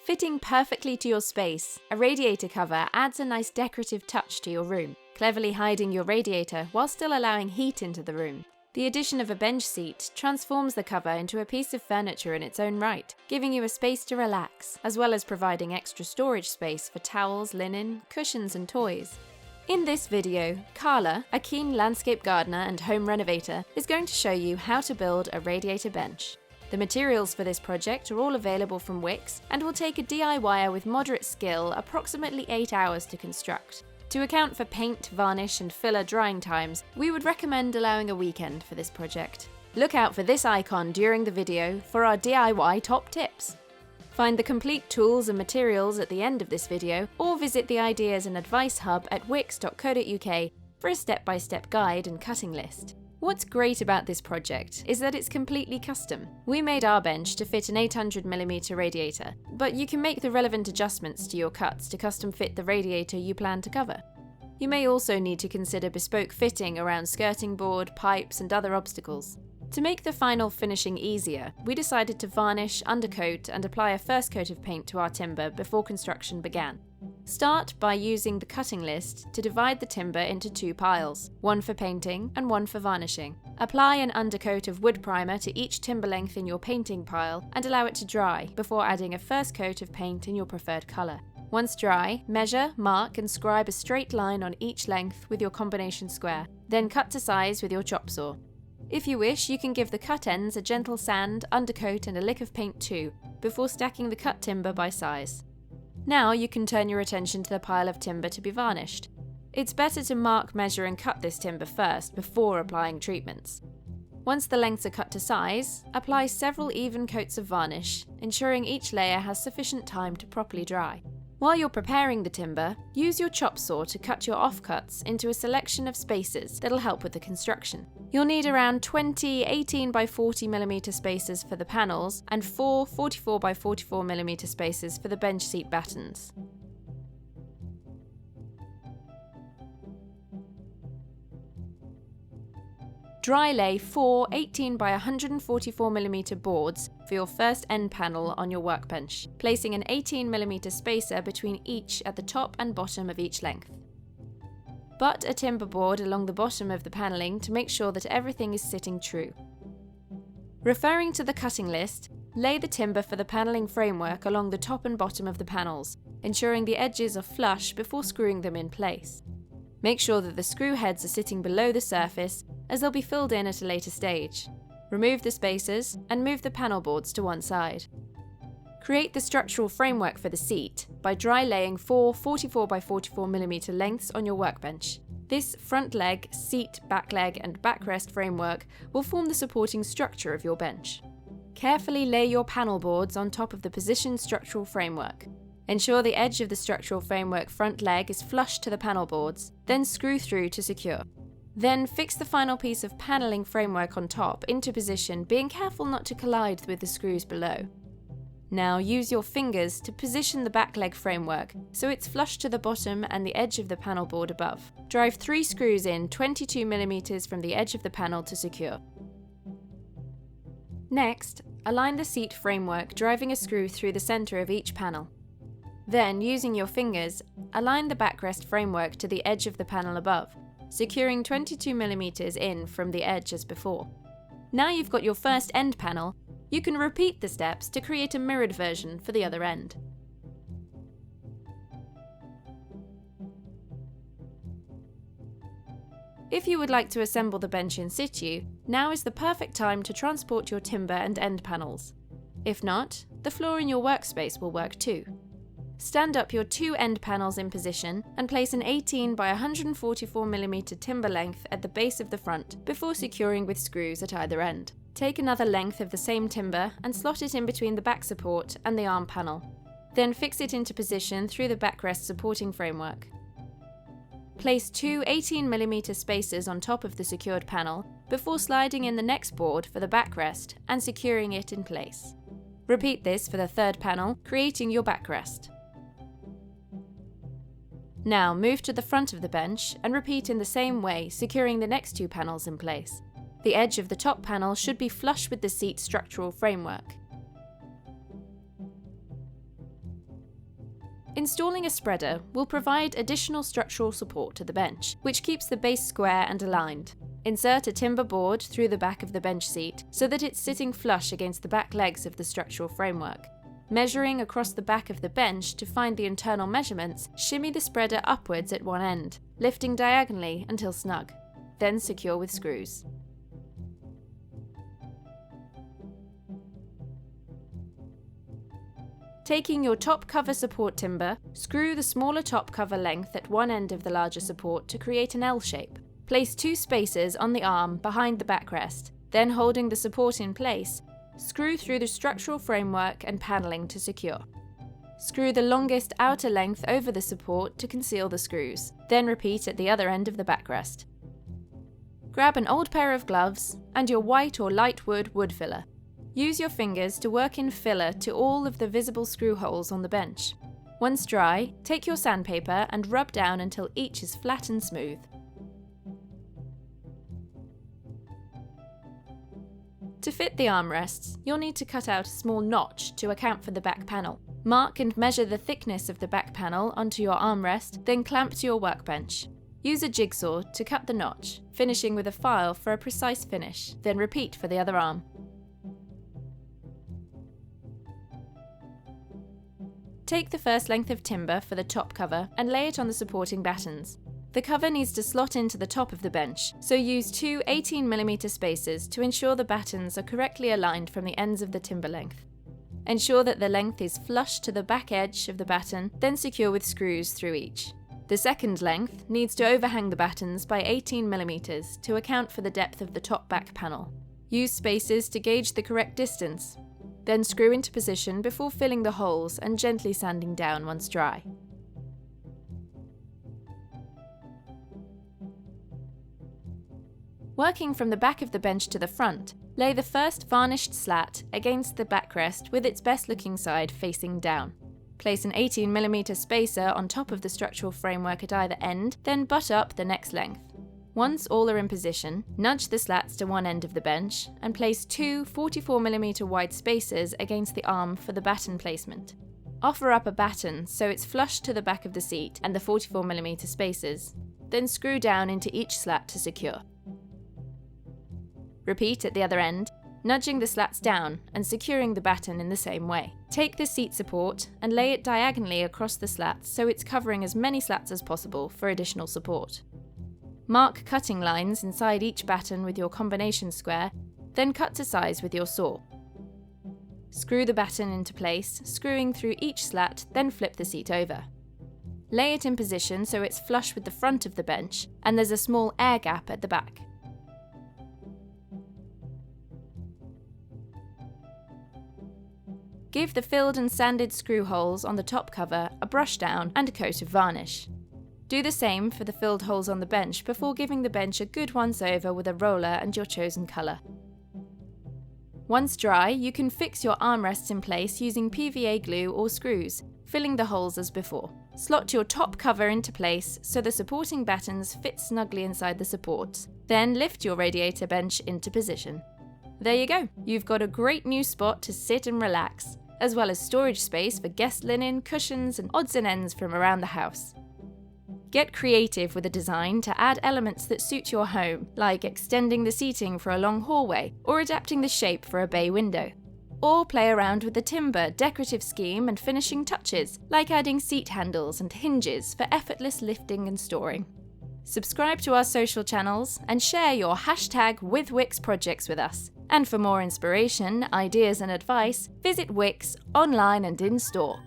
Fitting perfectly to your space, a radiator cover adds a nice decorative touch to your room, cleverly hiding your radiator while still allowing heat into the room. The addition of a bench seat transforms the cover into a piece of furniture in its own right, giving you a space to relax, as well as providing extra storage space for towels, linen, cushions and toys. In this video, Carla, a keen landscape gardener and home renovator, is going to show you how to build a radiator bench. The materials for this project are all available from Wickes and will take a DIYer with moderate skill approximately 8 hours to construct. To account for paint, varnish and filler drying times, we would recommend allowing a weekend for this project. Look out for this icon during the video for our DIY top tips. Find the complete tools and materials at the end of this video, or visit the Ideas and Advice Hub at wickes.co.uk for a step-by-step guide and cutting list. What's great about this project is that it's completely custom. We made our bench to fit an 800mm radiator, but you can make the relevant adjustments to your cuts to custom fit the radiator you plan to cover. You may also need to consider bespoke fitting around skirting board, pipes and other obstacles. To make the final finishing easier, we decided to varnish, undercoat and apply a first coat of paint to our timber before construction began. Start by using the cutting list to divide the timber into 2 piles, one for painting and one for varnishing. Apply an undercoat of wood primer to each timber length in your painting pile and allow it to dry before adding a first coat of paint in your preferred colour. Once dry, measure, mark and scribe a straight line on each length with your combination square, then cut to size with your chop saw. If you wish, you can give the cut ends a gentle sand, undercoat and a lick of paint too, before stacking the cut timber by size. Now you can turn your attention to the pile of timber to be varnished. It's better to mark, measure and cut this timber first before applying treatments. Once the lengths are cut to size, apply several even coats of varnish, ensuring each layer has sufficient time to properly dry. While you're preparing the timber, use your chop saw to cut your offcuts into a selection of spaces that'll help with the construction. You'll need around 20 18x40mm spaces for the panels and 4 44x44mm spaces for the bench seat battens. Dry lay 4 18x144mm boards for your first end panel on your workbench, placing an 18mm spacer between each at the top and bottom of each length. Butt a timber board along the bottom of the panelling to make sure that everything is sitting true. Referring to the cutting list, lay the timber for the panelling framework along the top and bottom of the panels, ensuring the edges are flush before screwing them in place. Make sure that the screw heads are sitting below the surface, as they'll be filled in at a later stage. Remove the spacers and move the panel boards to one side. Create the structural framework for the seat by dry laying 4 44x44mm lengths on your workbench. This front leg, seat, back leg and backrest framework will form the supporting structure of your bench. Carefully lay your panel boards on top of the positioned structural framework. Ensure the edge of the structural framework front leg is flush to the panel boards, then screw through to secure. Then fix the final piece of panelling framework on top into position, being careful not to collide with the screws below. Now use your fingers to position the back leg framework so it's flush to the bottom and the edge of the panel board above. Drive 3 screws in 22mm from the edge of the panel to secure. Next, align the seat framework, driving a screw through the center of each panel. Then, using your fingers, align the backrest framework to the edge of the panel above, securing 22mm in from the edge as before. Now you've got your first end panel, you can repeat the steps to create a mirrored version for the other end. If you would like to assemble the bench in situ, now is the perfect time to transport your timber and end panels. If not, the floor in your workspace will work too. Stand up your 2 end panels in position and place an 18x144mm timber length at the base of the front before securing with screws at either end. Take another length of the same timber and slot it in between the back support and the arm panel. Then fix it into position through the backrest supporting framework. Place 2 18mm spacers on top of the secured panel before sliding in the next board for the backrest and securing it in place. Repeat this for the third panel, creating your backrest. Now move to the front of the bench and repeat in the same way, securing the next 2 panels in place. The edge of the top panel should be flush with the seat structural framework. Installing a spreader will provide additional structural support to the bench, which keeps the base square and aligned. Insert a timber board through the back of the bench seat so that it's sitting flush against the back legs of the structural framework. Measuring across the back of the bench to find the internal measurements, shimmy the spreader upwards at one end, lifting diagonally until snug. Then secure with screws. Taking your top cover support timber, screw the smaller top cover length at one end of the larger support to create an L shape. Place 2 spacers on the arm behind the backrest, then holding the support in place, screw through the structural framework and panelling to secure. Screw the longest outer length over the support to conceal the screws, then repeat at the other end of the backrest. Grab an old pair of gloves and your white or light wood filler. Use your fingers to work in filler to all of the visible screw holes on the bench. Once dry, take your sandpaper and rub down until each is flat and smooth. To fit the armrests, you'll need to cut out a small notch to account for the back panel. Mark and measure the thickness of the back panel onto your armrest, then clamp to your workbench. Use a jigsaw to cut the notch, finishing with a file for a precise finish, then repeat for the other arm. Take the first length of timber for the top cover and lay it on the supporting battens. The cover needs to slot into the top of the bench, so use 2 18mm spacers to ensure the battens are correctly aligned from the ends of the timber length. Ensure that the length is flush to the back edge of the batten, then secure with screws through each. The second length needs to overhang the battens by 18mm to account for the depth of the top back panel. Use spacers to gauge the correct distance. Then screw into position before filling the holes and gently sanding down once dry. Working from the back of the bench to the front, lay the first varnished slat against the backrest with its best looking side facing down. Place an 18mm spacer on top of the structural framework at either end, then butt up the next length. Once all are in position, nudge the slats to one end of the bench and place 2 44mm wide spacers against the arm for the batten placement. Offer up a batten so it's flush to the back of the seat and the 44mm spacers, then screw down into each slat to secure. Repeat at the other end, nudging the slats down and securing the batten in the same way. Take the seat support and lay it diagonally across the slats so it's covering as many slats as possible for additional support. Mark cutting lines inside each batten with your combination square, then cut to size with your saw. Screw the batten into place, screwing through each slat, then flip the seat over. Lay it in position so it's flush with the front of the bench and there's a small air gap at the back. Give the filled and sanded screw holes on the top cover a brush down and a coat of varnish. Do the same for the filled holes on the bench before giving the bench a good once over with a roller and your chosen colour. Once dry, you can fix your armrests in place using PVA glue or screws, filling the holes as before. Slot your top cover into place so the supporting battens fit snugly inside the supports. Then lift your radiator bench into position. There you go, you've got a great new spot to sit and relax, as well as storage space for guest linen, cushions and odds and ends from around the house. Get creative with a design to add elements that suit your home, like extending the seating for a long hallway or adapting the shape for a bay window. Or play around with the timber, decorative scheme and finishing touches, like adding seat handles and hinges for effortless lifting and storing. Subscribe to our social channels and share your #WithWickes projects with us. And for more inspiration, ideas and advice, visit Wickes online and in store.